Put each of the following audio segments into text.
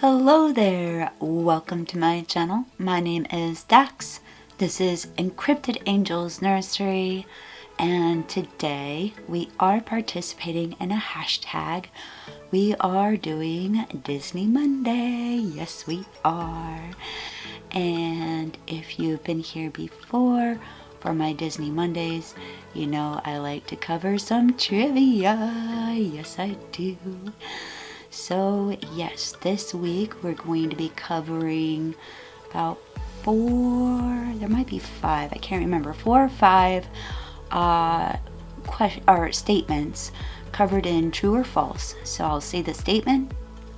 Hello there, welcome to my channel. My name is Dax. This is Encrypted Angels Nursery, and today we are participating in a hashtag. We are doing Disney Monday. Yes, we are. And if you've been here before for my Disney Mondays, you know I like to cover some trivia. Yes, I do. So yes, this week we're going to be covering about there might be 5, I can't remember, 4 or 5 statements covered in true or false. So I'll say the statement,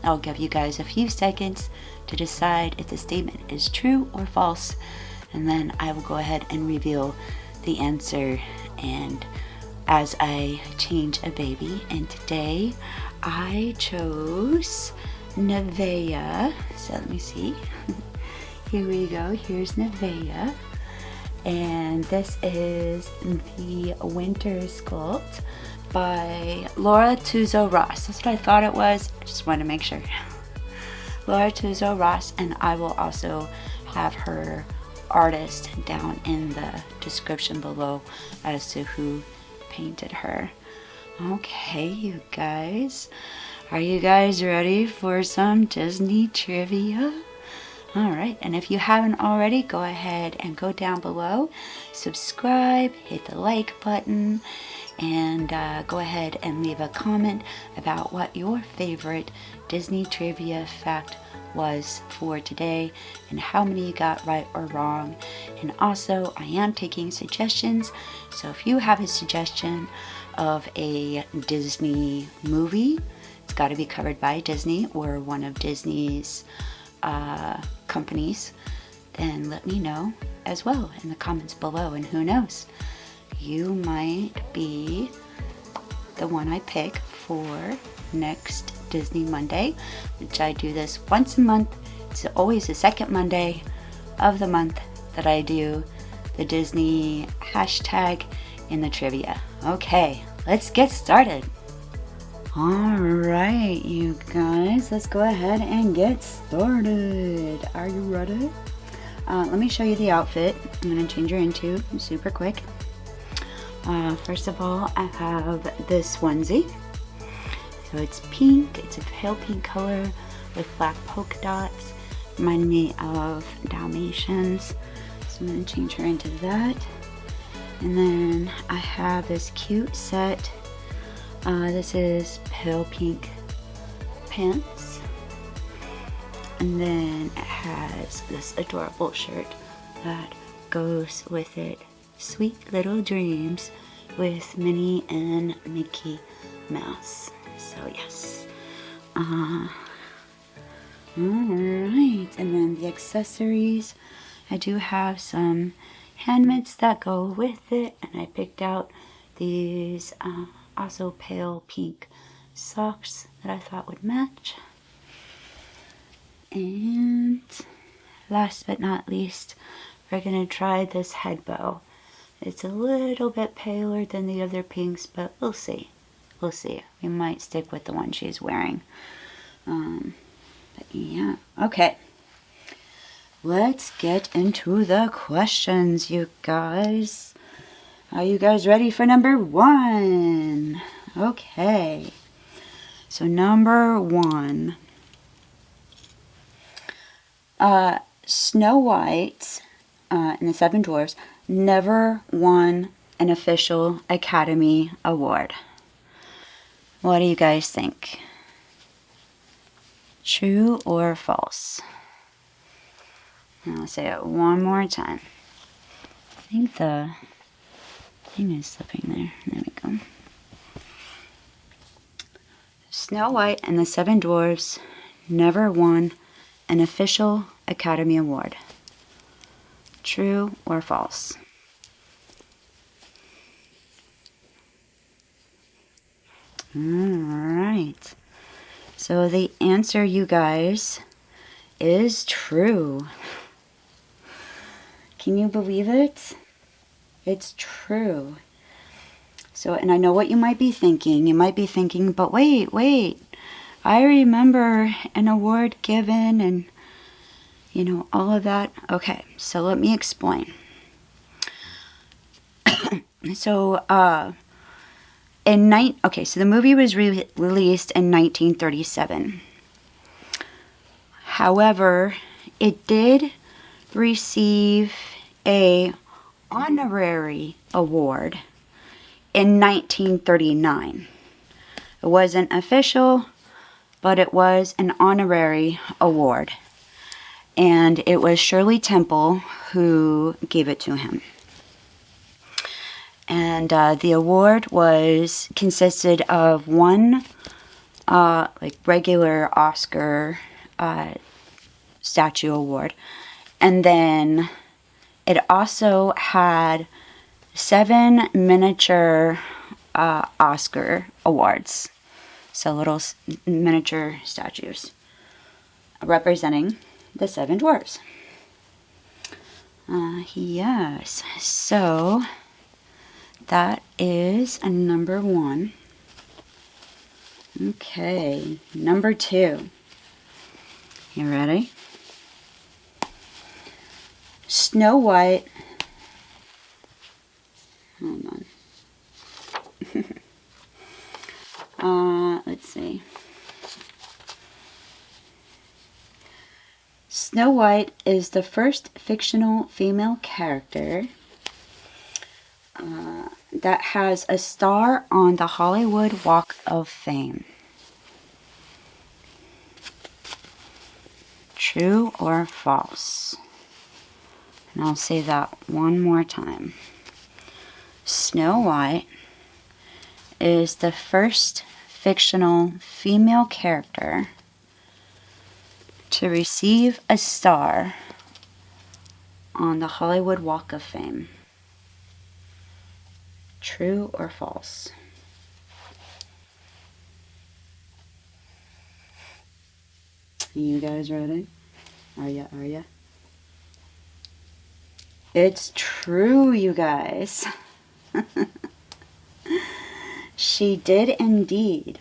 I'll give you guys a few seconds to decide if the statement is true or false, and then I will go ahead and reveal the answer. And as I change a baby, and today I chose Nevaeh. So let me see. Here we go. Here's Nevaeh. And this is the Winter Sculpt by Laura Tuzio-Ross. That's what I thought it was. I just wanted to make sure. Laura Tuzio-Ross, and I will also have her artist down in the description below as to who painted her. Okay, you guys, are you guys ready for some Disney trivia? Alright, and if you haven't already, go ahead and go down below, subscribe, hit the like button, and go ahead and leave a comment about what your favorite Disney trivia fact was for today and how many you got right or wrong. And also, I am taking suggestions, so if you have a suggestion of a Disney movie, it's got to be covered by Disney or one of Disney's companies, then let me know as well in the comments below, and who knows, you might be the one I pick for next Disney Monday, which I do this once a month. It's always the second Monday of the month that I do the Disney hashtag in the trivia. Okay, let's get started. Alright, you guys, let's go ahead and get started. Are you ready? Let me show you the outfit I'm going to change her into super quick. First of all, I have this onesie. So it's pink, it's a pale pink color with black polka dots, reminding me of Dalmatians. So I'm going to change her into that. And then I have this cute set. This is pale pink pants. And then it has this adorable shirt that goes with it. Sweet Little Dreams with Minnie and Mickey Mouse. So yes. Alright, and then the accessories. I do have some hand mitts that go with it, and I picked out these also pale pink socks that I thought would match. And last but not least, we're gonna try this head bow. It's a little bit paler than the other pinks, but we'll see. We'll see. We might stick with the one she's wearing. But yeah, okay. Let's get into the questions, you guys. Are you guys ready for number 1? Okay. So number 1. Snow White and the 7 Dwarfs never won an official Academy Award. What do you guys think? True or false? I'll say it one more time. I think the thing is slipping there. There we go. Snow White and the 7 Dwarfs never won an official Academy Award. True or false? Alright. So the answer, you guys, is true. Can you believe it? It's true. So, and I know what you might be thinking. You might be thinking, but wait. I remember an award given and, you know, all of that. Okay, so let me explain. So, so the movie was released in 1937. However, it did receive a honorary award in 1939. It wasn't official, but it was an honorary award. And it was Shirley Temple who gave it to him. And the award consisted of one like regular Oscar statue award, and then it also had 7 miniature Oscar awards, so little miniature statues representing the 7 dwarfs. Yes, so that is a number 1. Okay, number 2. You ready? Snow White. Hold on. Let's see. Snow White is the first fictional female character that has a star on the Hollywood Walk of Fame. True or false? And I'll say that one more time. Snow White is the first fictional female character to receive a star on the Hollywood Walk of Fame. True or false? You guys ready? Are ya? It's true, you guys. She did indeed.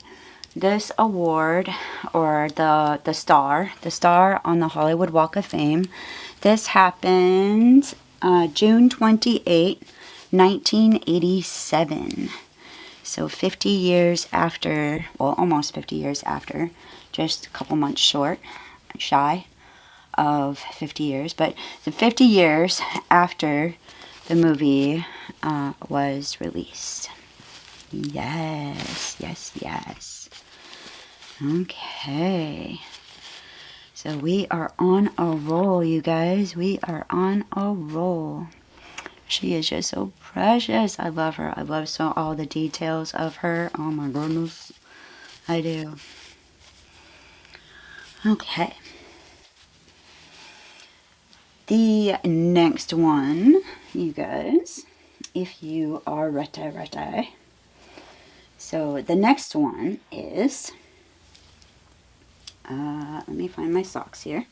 This award, or the star on the Hollywood Walk of Fame, this happened June 28, 1987. So 50 years after, well, almost 50 years after, just a couple months shy of 50 years, but the 50 years after the movie was released. Yes. Okay. So we are on a roll, you guys. We are on a roll. She is just so precious. I love her. I love all the details of her. Oh my goodness. I do. Okay. The next one, you guys, if you are ready. So the next one is, let me find my socks here.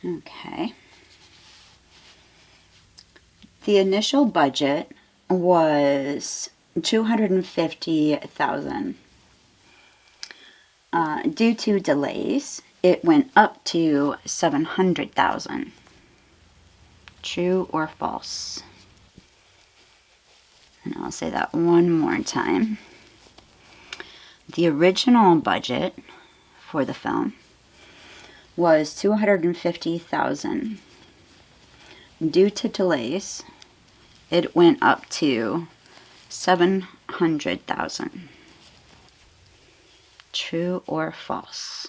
Okay. The initial budget was $250,000. Due to delays, it went up to $700,000. True or false? And I'll say that one more time. The original budget for the film was $250,000. Due to delays, it went up to $700,000. True or false?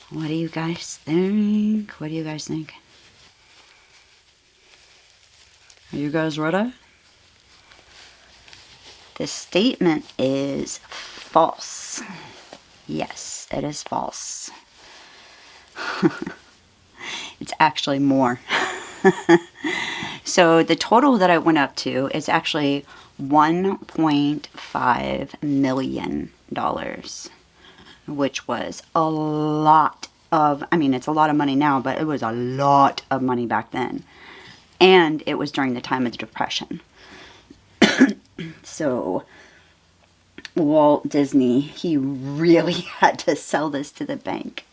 What do you guys think? Are you guys ready? The statement is false. Yes, it is false. It's actually more. So the total that I went up to is actually $1.5 million, which was a lot of, I mean, it's a lot of money now, but it was a lot of money back then. And it was during the time of the Depression. So Walt Disney, he really had to sell this to the bank.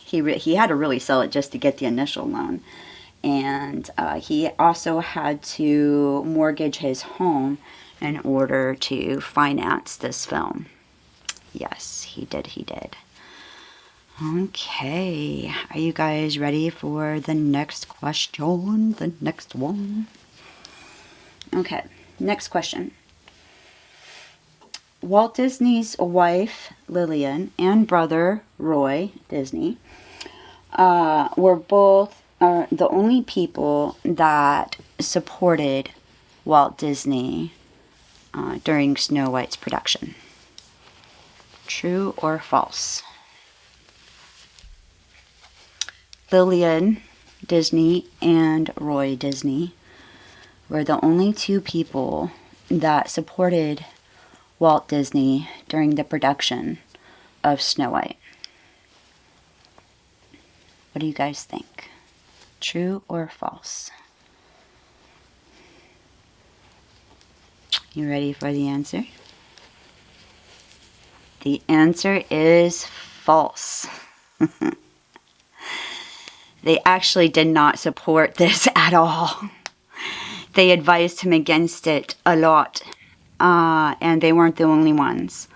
He had to really sell it just to get the initial loan. And he also had to mortgage his home in order to finance this film. Yes, he did. Okay, are you guys ready for the next question? The next one? Okay, next question. Walt Disney's wife, Lillian, and brother, Roy Disney, were both the only people that supported Walt Disney during Snow White's production. True or false? Lillian Disney and Roy Disney were the only two people that supported Walt Disney during the production of Snow White. What do you guys think? True or false? You ready for the answer? The answer is false. They actually did not support this at all. They advised him against it a lot. And they weren't the only ones.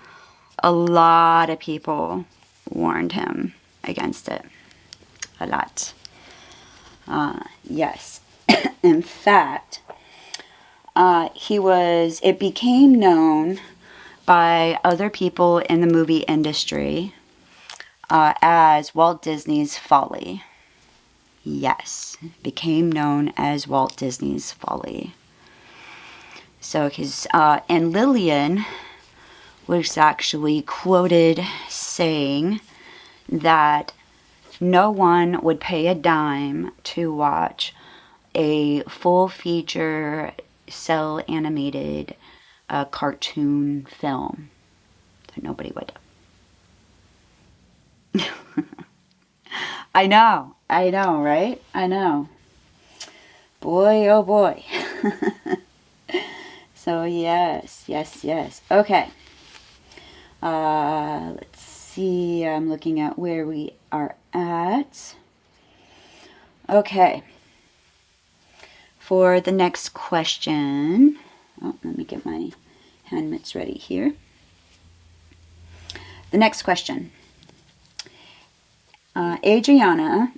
A lot of people warned him against it. A lot. Yes. In fact, it became known by other people in the movie industry as Walt Disney's Folly. Yes, it became known as Walt Disney's Folly. So and Lillian was actually quoted saying that no one would pay a dime to watch a full feature cell animated cartoon film. That nobody would. I know, right? I know. Boy, oh boy. So yes. Okay. Let's see. I'm looking at where we are at. Okay. For the next question. Oh, let me get my hand mitts ready here. The next question. Adriana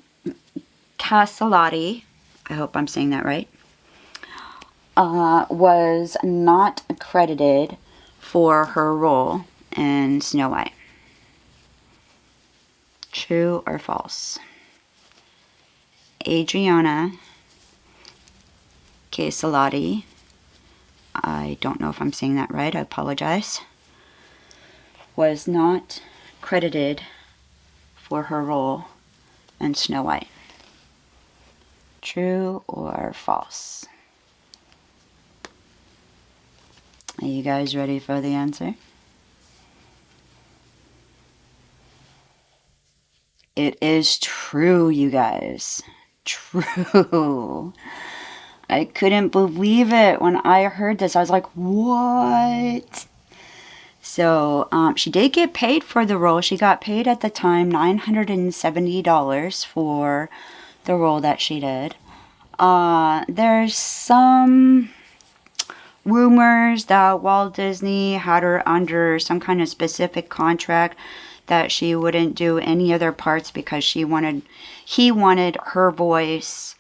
Caselotti, I hope I'm saying that right, was not credited for her role in Snow White. True or false? Adriana Caselotti, I don't know if I'm saying that right, I apologize, was not credited for her role in Snow White. True or false? Are you guys ready for the answer? It is true, you guys. True. I couldn't believe it when I heard this. I was like, what? So, she did get paid for the role. She got paid at the time $970 for the role that she did. There's some rumors that Walt Disney had her under some kind of specific contract that she wouldn't do any other parts because he wanted her voice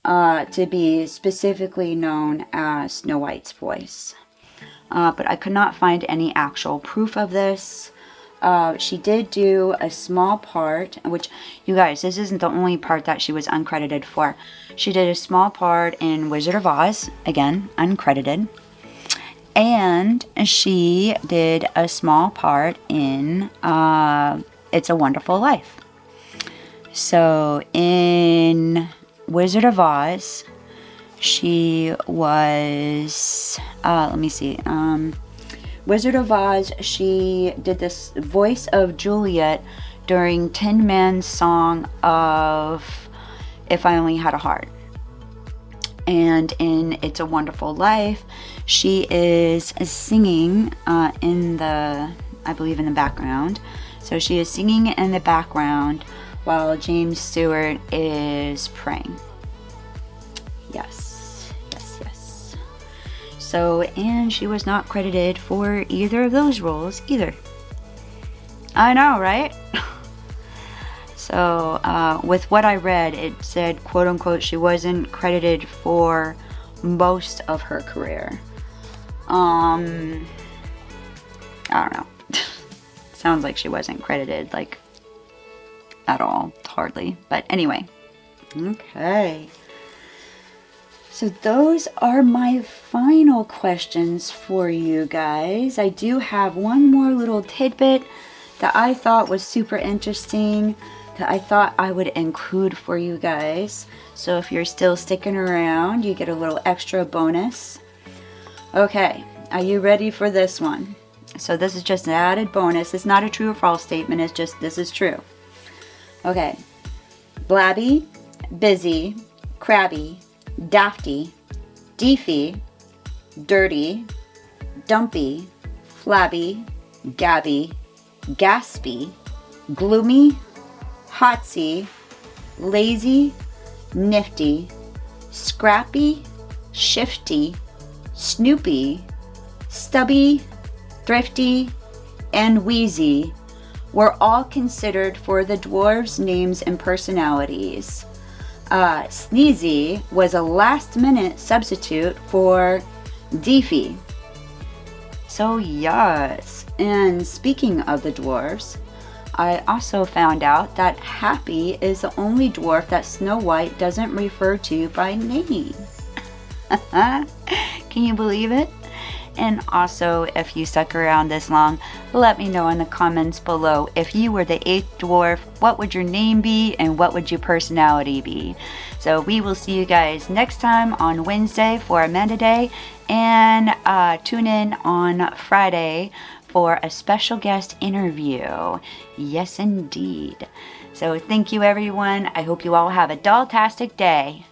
to be specifically known as Snow White's voice. But I could not find any actual proof of this. She did do a small part, which, you guys, this isn't the only part that she was uncredited for. She did a small part in Wizard of Oz, again, uncredited. And she did a small part in It's a Wonderful Life. So in Wizard of Oz, she was, let me see, Wizard of Oz, she did this voice of Juliet during Tin Man's song of If I Only Had a Heart. And in It's a Wonderful Life, she is singing I believe in the background. So she is singing in the background while James Stewart is praying. Yes, yes, yes. So, and she was not credited for either of those roles either. I know, right? So, with what I read, it said, quote unquote, she wasn't credited for most of her career. I don't know. Sounds like she wasn't credited, like, at all, hardly. But anyway. Okay. So those are my final questions for you guys. I do have one more little tidbit that I thought was super interesting, that I thought I would include for you guys. So if you're still sticking around, you get a little extra bonus. Okay, are you ready for this one? So this is just an added bonus. It's not a true or false statement. It's just, this is true. Okay. Blabby, busy, crabby, dafty, deefy, dirty, dumpy, flabby, gabby, gaspy, gloomy, hotsy, lazy, nifty, scrappy, shifty, snoopy, stubby, thrifty, and wheezy were all considered for the dwarves' names and personalities. Sneezy was a last-minute substitute for Deefy. So yes, and speaking of the dwarves, I also found out that Happy is the only dwarf that Snow White doesn't refer to by name. Can you believe it? And also, if you stuck around this long, let me know in the comments below. If you were the 8th dwarf, what would your name be and what would your personality be? So we will see you guys next time on Wednesday for Amanda Day, and tune in on Friday for a special guest interview. Yes, indeed. So thank you, everyone. I hope you all have a doll-tastic day.